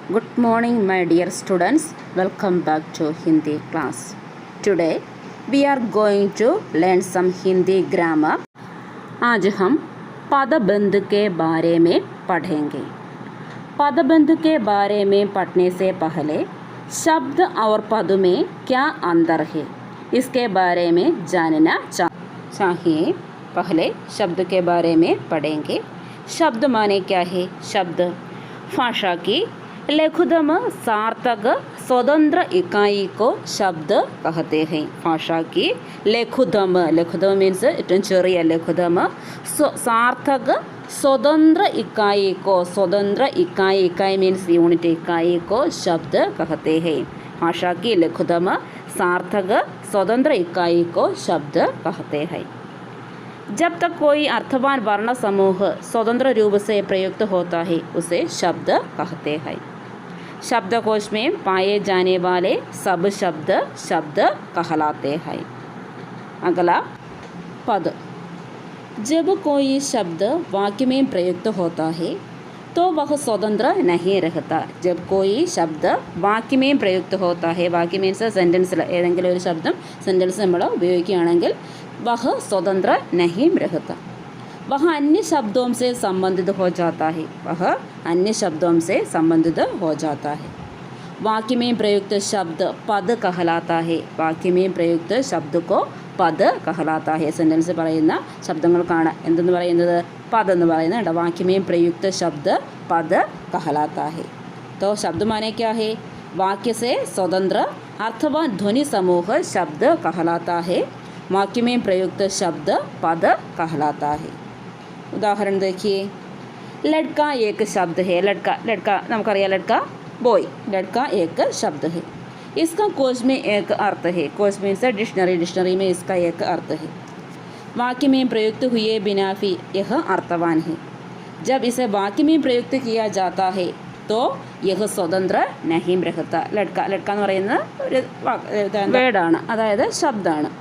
Good morning, my dear students. Welcome back to Hindi class. Today we are going to learn some Hindi grammar. आज हम पदबंध के बारे में पढ़ेंगे. पदबंध के बारे में पढ़ने से पहले शब्द और पद में क्या अंतर है इसके बारे में जानना चाहिए. पहले शब्द के बारे में पढ़ेंगे. शब्द माने क्या है? शब्द भाषा की लघुतम सार्थक स्वतंत्र इकाई को शब्द कहते हैं. भाषा की लघुतम मीन्स ഏറ്റവും ചെറിയ ലഘുതമ सार्थक स्वतंत्र इकाई मीन्स यूनिट इकाई को शब्द कहते हैं. भाषा की लघुतम सार्थक स्वतंत्र इकाई को शब्द कहते हैं. जब तक कोई अर्थवान वर्ण समूह स्वतंत्र रूप से प्रयुक्त होता है उसे शब्द कहते हैं. शब्दकोश में पाए जाने वाले सब शब्द शब्द कहलाते हैं. अगला पद. जब कोई शब्द वाक्य में प्रयुक्त होता है तो वह स्वतंत्र नहीं रहता. जब कोई शब्द वाक्य में प्रयुक्त होता है, वाक्य मीन्स സെൻറ്റൻസിൽ ഏതെങ്കിലും ഒരു ശബ്ദം സെൻറ്റൻസ് നമ്മൾ ഉപയോഗിക്കുകയാണെങ്കിൽ वह स्वतंत्र नहीं रहता. वह अन्य शब्दों से संबंधित हो जाता है. वह अन्य शब्दों से संबंधित हो जाता है. वाक्य में प्रयुक्त शब्द पद कहलाता है. वाक्य में प्रयुक्त शब्द को पद कहलाता है. സെൻറ്റൻസ് പറയുന്ന ശബ്ദങ്ങൾക്കാണ് എന്തെന്ന് പറയുന്നത്? പദ് എന്ന് പറയുന്നത്. वाक्य में प्रयुक्त शब्द पद कहलाता है. तो शब्द माने क्या है? वाक्य से स्वतंत्र अथवा ध्वनि समूह शब्द कहलाता है. वाक्य में प्रयुक्त शब्द पद कहलाता है. उदाहरण देखिए. लड़का एक शब्द है. लड़का നമുക്കറിയാം. लड़का बॉय. लड़का एक शब्द है. इसका कोश में एक अर्थ है. कोश मीन्स डिक्शनरी में इसका एक अर्थ है. वाक्य में प्रयुक्त हुए बिना भी यह अर्थवान है. जब इसे वाक्य में प्रयुक्त किया जाता है तो यह സ്വതന്ത്ര नहीं रहता. लड़का എന്ന് പറയുന്ന ഒരു വേർഡാണ്, അതായത് ശബ്ദമാണ്.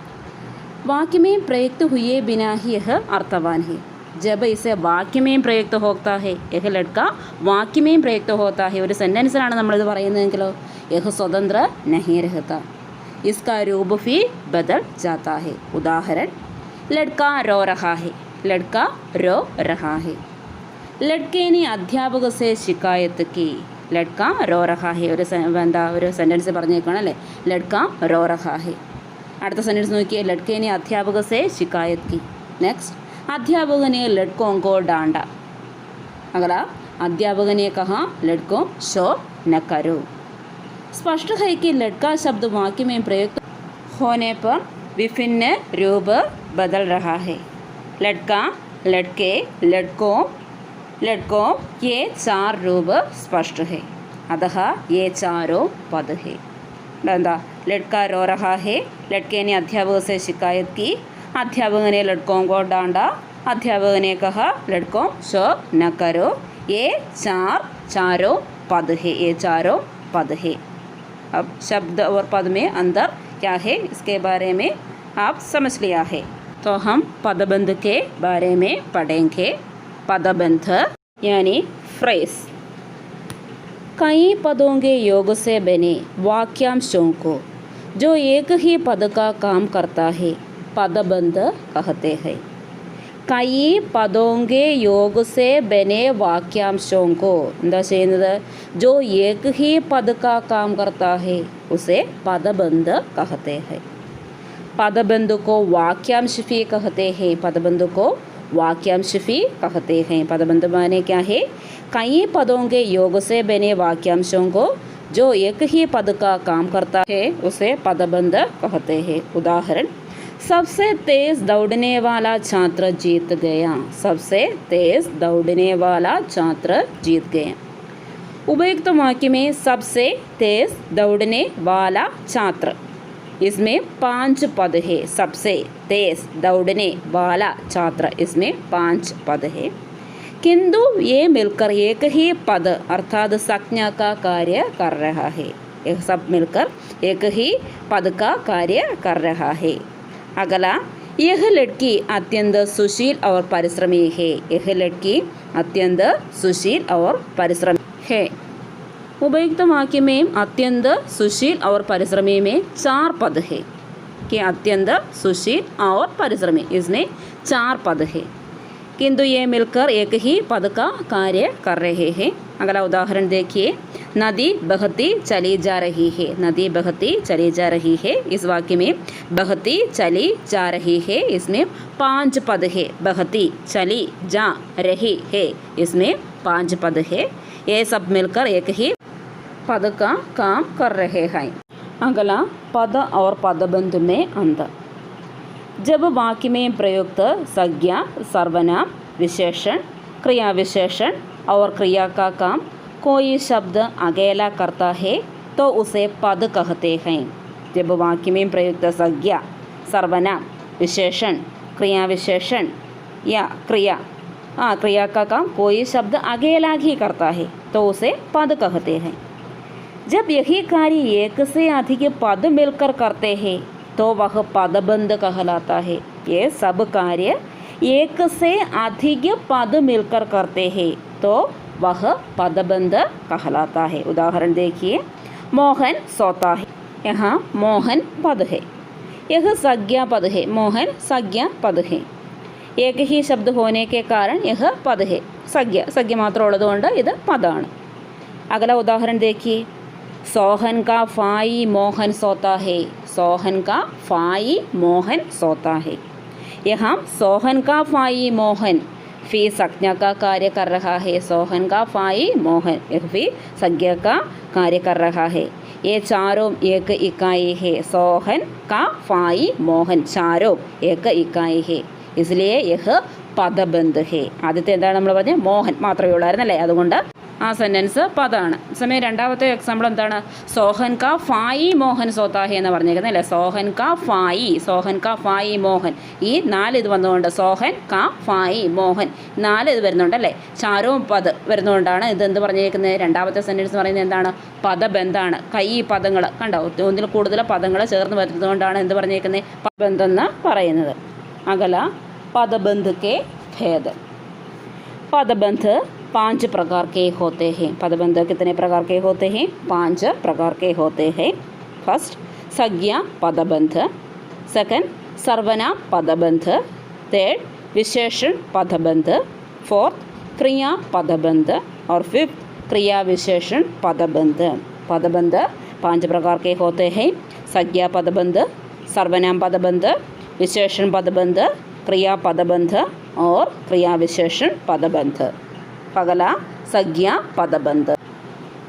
वाक्य में प्रयुक्त हुए बिना ही यह अर्थवान है. जब इसे वाक्य में प्रयुक्त होता है यह लड़का वाक्य में प्रयुक्त होता है. ഒരു സെൻറ്റൻസിലാണ് നമ്മളിത് പറയുന്നതെങ്കിലോ यह स्वतंत्र नहीं रहता. इसका रूप भी बदल जाता है. उदाहरण. लड़का रो रहा है. लड़का रो रहा है. लड़के ने अध्यापक से शिकायत की. लड़का रो रहा है ഒരു സെൻറ്റൻസ് പറഞ്ഞേക്കാണ് അല്ലേ. लड़का रो रहा है. അടുത്ത സെൻറ്റൻസ് നോക്കിയേ. लड़के ने अध्यापक से शिकायत की. नेक्स्ट. अध्यापक ने लड़कों को डांटा. अगला. अध्यापक ने कहा लड़कों शो न करो. स्पष्ट है कि लड़का शब्द वाक्य में प्रयुक्त होने पर विभिन्न रूप बदल रहा है. लड़का, लड़के, लड़कों ये चार रूप स्पष्ट है. अतः ये चारों पद है. लड़का रो रहा है. लड़के ने अध्यापक से शिकायत की. अध्यापक ने लड़कों को डांटा. अध्यापक ने कहा लड़कों शो न करो. ये चारों पद है. ये चारों पद है. अब शब्द और पद में अंतर क्या है इसके बारे में आप समझ लिया है. तो हम पदबंध के बारे में पढ़ेंगे. पदबंध यानी फ्रेज. कई पदों के योग से बने वाक्यांशों को जो एक ही पद का काम करता है पदबंध कहते हैं. कई पदों के योग से बने वाक्यांशों को എന്താ ചെയ്യുന്നത്? जो एक ही पद का काम करता है उसे पदबंध कहते हैं. पदबंध को वाक्यांश भी कहते हैं. पदबंध को वाक्यांश भी कहते हैं. पदबंध माने क्या है? कई पदों के योग से बने वाक्यांशों को जो एक ही पद का काम करता है उसे पदबंध कहते हैं. उदाहरण. सबसे तेज दौड़ने वाला छात्र जीत गया. सबसे तेज दौड़ने वाला छात्र जीत गया. उपयुक्त वाक्य में सबसे तेज दौड़ने वाला छात्र, इसमें 5 पद है. सबसे तेज दौड़ने वाला छात्र, इसमें 5 पद है. किंतु ये मिलकर एक ही पद अर्थात संज्ञा का कार्य कर रहा है. यह सब मिलकर एक ही पद का कार्य कर रहा है. अगला. यह लड़की अत्यंत सुशील और परिश्रमी है. यह लड़की अत्यंत सुशील और परिश्रमी है. उपयुक्त वाक्य में अत्यंत सुशील और परिश्रमी में 4 पद है कि अत्यंत सुशील और परिश्रमी, इसमें 4 पद है, किंतु ये मिलकर एक ही पद का कार्य कर रहे हैं। अगला उदाहरण देखिए, नदी बहती चली जा रही है। नदी बहती चली जा रही है, इस वाक्य में बहती चली जा रही है, इसमें 5 पद है। बहती चली जा रही है, इसमें 5 पद है। ये सब मिलकर एक ही पद का काम कर रहे हैं। अगला पद और पदबंध में अंतर। जब वाक्य में प्रयुक्त संज्ञा, सर्वनाम, विशेषण, क्रिया विशेषण और क्रिया का काम कोई शब्द अकेला करता है तो उसे पद कहते हैं। जब वाक्य में प्रयुक्त संज्ञा, सर्वनाम, विशेषण, क्रिया विशेषण या क्रिया का काम कोई शब्द अकेला ही करता है तो उसे पद कहते हैं। जब यही कार्य एक से अधिक पद मिलकर करते हैं तो वह पदबंध कहलाता है। ये सब कार्य एक से अधिक पद मिलकर करते हैं तो वह पदबंध कहलाता है। उदाहरण देखिए, मोहन सोता है, यहाँ मोहन पद है, यह संज्ञा पद है। मोहन संज्ञा पद है, एक ही शब्द होने के कारण यह पद है। संज्ञा മാത്രം ഉള്ളതുകൊണ്ട് ഇത് പദമാണ്। अगला उदाहरण देखिए, सोहन का फाई मोहन सोता है। सोहन का फाई मोहन सोता है, यहाँ सोहन का फाई मोहन फी संज्ञा का कार्य कर रहा है। सोहन का फाई मोहन, यह फी संज्ञा का कार्य कर रहा है। ये चारों एक इकाई है। सोहन का फाई मोहन चारों एक इकाई है, इसलिए यह പദബന്ധ് ഹേ. ആദ്യത്തെ എന്താണ് നമ്മൾ പറഞ്ഞത്? മോഹൻ മാത്രമേ ഉള്ളായിരുന്നല്ലേ, അതുകൊണ്ട് ആ സെൻറ്റൻസ് പദമാണ്. സമയം രണ്ടാമത്തെ എക്സാമ്പിൾ എന്താണ്? സോഹൻ കാ ഫായി മോഹൻ സോത്താഹി എന്ന് പറഞ്ഞേക്കുന്നത് അല്ലേ. സോഹൻ കാ ഫായി മോഹൻ, ഈ 4 ഇത് വന്നുകൊണ്ട് സോഹൻ കാ ഫായി മോഹൻ 4 ഇത് വരുന്നുണ്ടല്ലേ. ചാരവും പദ് വരുന്നതുകൊണ്ടാണ് ഇത് എന്ത് പറഞ്ഞേക്കുന്നത്? രണ്ടാമത്തെ സെൻറ്റൻസ് പറയുന്നത് എന്താണ്? പദബന്ധാണ്. കൈ പദങ്ങൾ കണ്ടോ, ഒന്നിൽ കൂടുതൽ പദങ്ങൾ ചേർന്ന് വരുന്നതുകൊണ്ടാണ് എന്ത് പറഞ്ഞേക്കുന്നത്? പദബന്ധം എന്ന് പറയുന്നത്. അകല पदबंध के भेद। पदबंध 5 प्रकार के होते हैं। पदबंध कितने प्रकार के होते हैं? 5 प्रकार के होते हैं। फर्स्ट संज्ञा पदबंध, सेकंड सर्वनाम पदबंध, थर्ड विशेषण पदबंध, फोर्थ क्रिया पदबंध और फिफ्थ क्रिया विशेषण पदबंध। पदबंध 5 प्रकार के होते हैं। संज्ञा पदबंध, सर्वनाम पदबंध, विशेषण पदबंध, क्रिया पदबंध और क्रिया विशेषण पदबंध। अगला संज्ञा पदबंध।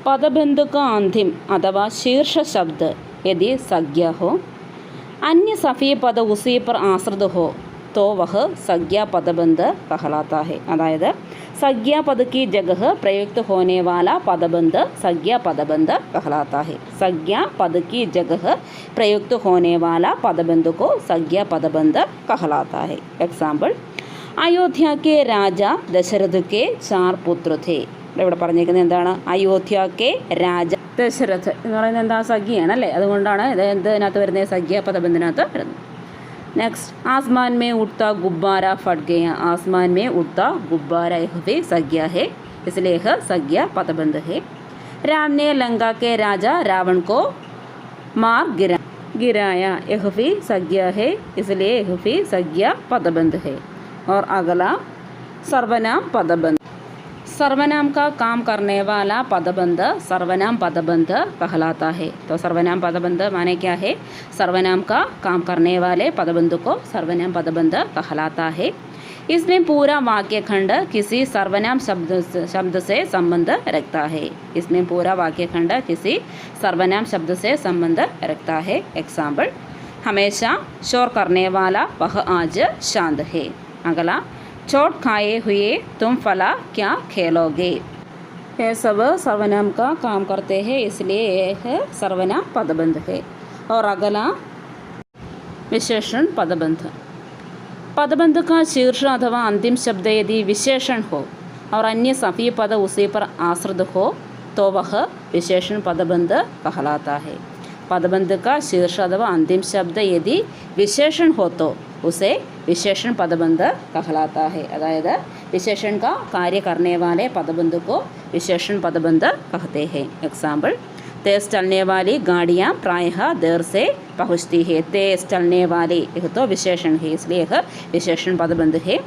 पदबंध का अंतिम अथवा शीर्ष शब्द यदि संज्ञा हो, अन्य सभी पद उसी पर आश्रित हो तो वह संज्ञा पदबंध कहलाता है। अदायद संज्ञा पद की जगह प्रयुक्त होने वाला पदबंध संज्ञा पदबंध कहलाता है। संज्ञा पद की जगह प्रयुक्त होने वाला पदबंध को संज्ञा पदबंध कहलाता है। एग्जाम्पल, अयोध्या के राजा दशरथ के 4 पुत्र थे. ഇവിടെ പറഞ്ഞേക്കുന്നത് എന്താണ്? അയോധ്യ കെ രാജ ദശരഥ് എന്ന് പറയുന്നത് എന്താ? സംഖ്യയാണ് അല്ലേ, അതുകൊണ്ടാണ് ഇത് ഇതിനകത്ത് വരുന്നത്, സംഖ്യ പദബന്ധിനകത്ത് വരുന്നത്. नेक्स्ट, आसमान में उड़ता गुब्बारा फट गया. आसमान में उड़ता गुब्बारा यह भी संज्ञा है, इसलिए यह संज्ञा पदबंध है. राम ने लंका के राजा रावण को मार गिराया. यह भी संज्ञा है, इसलिए यह भी संज्ञा पदबंध है. और अगला सर्वनाम पदबंध. सर्वनाम का काम करने वाला पदबंध सर्वनाम पदबंध कहलाता है. तो सर्वनाम पदबंध माने क्या है? सर्वनाम का काम करने वाले पदबंध को सर्वनाम पदबंध कहलाता है. इसमें पूरा वाक्य खंड किसी सर्वनाम शब्द से संबंध रखता है. इसमें पूरा वाक्य खंड किसी सर्वनाम शब्द से संबंध रखता है. एग्जाम्पल, हमेशा शोर करने वाला वह आज शांत है. अगला, चोट खाए हुए तुम फला क्या खेलोगे. यह सब सर्वनाम का काम करते हैं, इसलिए यह सर्वनाम पदबंध है. और अगला विशेषण पदबंध. पदबंध का शीर्ष अथवा अंतिम शब्द यदि विशेषण हो और अन्य सभी पद उसी पर आश्रित हो तो वह विशेषण पदबंध कहलाता है. पदबंध का शीर्ष अथवा अंतिम शब्द यदि विशेषण हो तो उसे विशेषण पदबंध कहलाता है. അതായത് विशेषण का कार्य करने वाले पदबंध को विशेषण पदबंध कहते हैं। एग्जाम्पल, तेज चलने वाली गाड़ियाँ प्रायः देर से पहुँचती है। तेज चलने वाली यह तो विशेषण है, इसलिए यह विशेषण पदबंध है।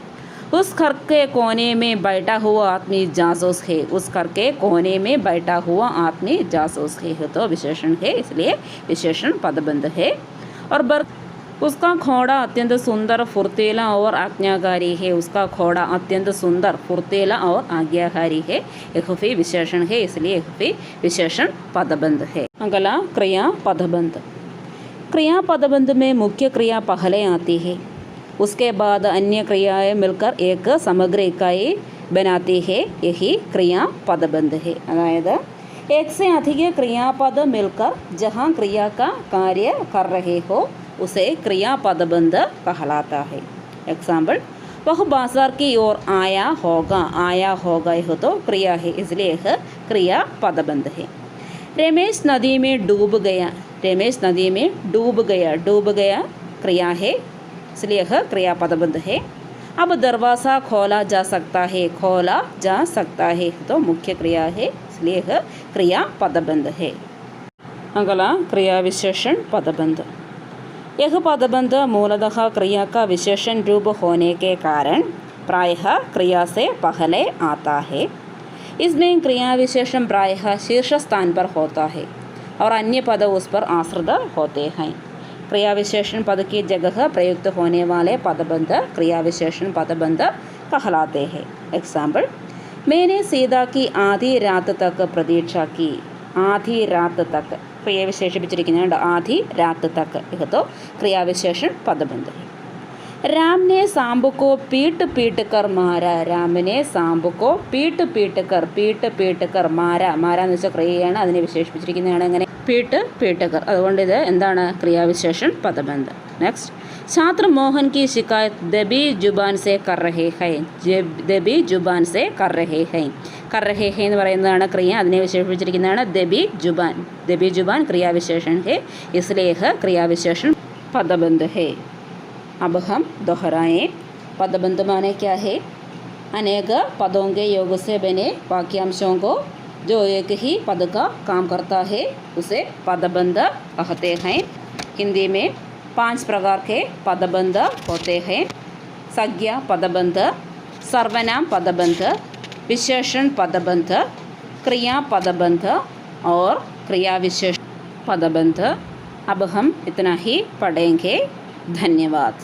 उस घर के कोने में बैठा हुआ आदमी जासूस है। उस घर के कोने में बैठा हुआ आदमी जासूस है, यह तो विशेषण है, इसलिए विशेषण पदबंध है। और उसका घोड़ा अत्यंत सुंदर, फुर्तीला और आज्ञाकारी है। उसका घोड़ा अत्यंत सुंदर, फुर्तीला और आज्ञाकारी है, यह भी विशेषण है, इसलिए यह भी विशेषण पदबंध है। अगला क्रिया पदबंध। क्रिया पदबंध में मुख्य क्रिया पहले आती है, उसके बाद अन्य क्रियाएं मिलकर एक समग्र इकाई बनाती है, यही क्रिया पदबंध है। अതായത് एक से अधिक क्रियापद मिलकर जहाँ क्रिया का कार्य कर रहे हो उसे क्रिया पदबंध कहलाता है। एग्जाम्पल, वह बाजार की ओर आया होगा। आया होगा यह तो क्रिया है, इसलिए यह क्रिया पदबंध है। रमेश नदी में डूब गया। रमेश नदी में डूब गया। डूब गया क्रिया है, इसलिए यह क्रिया पदबंध है। अब दरवाज़ा खोला जा सकता है। खोला जा सकता है तो मुख्य क्रिया है, इसलिए यह क्रिया पदबंध है। अगला क्रिया विशेषण पदबंध। यह पदबंध मूलतः क्रिया का विशेषण रूप होने के कारण प्रायः क्रिया से पहले आता है। इसमें क्रिया विशेषण प्रायः शीर्ष स्थान पर होता है और अन्य पद उस पर आश्रित होते हैं। क्रिया विशेषण पद की जगह प्रयुक्त होने वाले पदबंध क्रिया विशेषण पदबंध कहलाते हैं। एग्जाम्पल, मैंने सीता की आधी रात तक प्रतीक्षा की। आधी रात तक क्रिया विशेषिപ്പിച്ചിരിക്കുന്നുണ്ട്, आधी रात तक, यह तो क्रिया विशेषण पदबंध है। राम ने सांब को पीट पीट कर मारा। राम ने सांब को पीट पीट कर मारा. മാര എന്ന് വെച്ചാൽ ക്രിയയാണ്, അതിനെ വിശേഷിപ്പിച്ചിരിക്കുന്നതാണ് അങ്ങനെ पीट पीट कर, അതുകൊണ്ട് ഇത് എന്താണ് ക്രിയാവിശേഷൺ പദബന്ധ. നെക്സ്റ്റ്, छात्र मोहन की शिकायत दबी जुबान से कर रहे हैं. दबी जुबान से कर रहे हैं. कर रहे हैं എന്ന് പറയുന്നതാണ് ക്രിയ, അതിനെ വിശേഷിപ്പിച്ചിരിക്കുന്നതാണ് दबी जुबान. दबी जुबान क्रियाविशेषण है, इसलिए यह क्रियाविशेषण पदबंध है. अब हम दोहराएं. पदबंध माने क्या है? अनेक पदों के योग से बने वाक्यांशों को जो एक ही पद का काम करता है उसे पदबंध कहते हैं. हिंदी में 5 प्रकार के पदबंध होते हैं. संज्ञा पदबंध, सर्वनाम पदबंध, विशेषण पदबंध, क्रिया पदबंध और क्रिया विशेषण पदबंध. अब हम इतना ही पढ़ेंगे. धन्यवाद.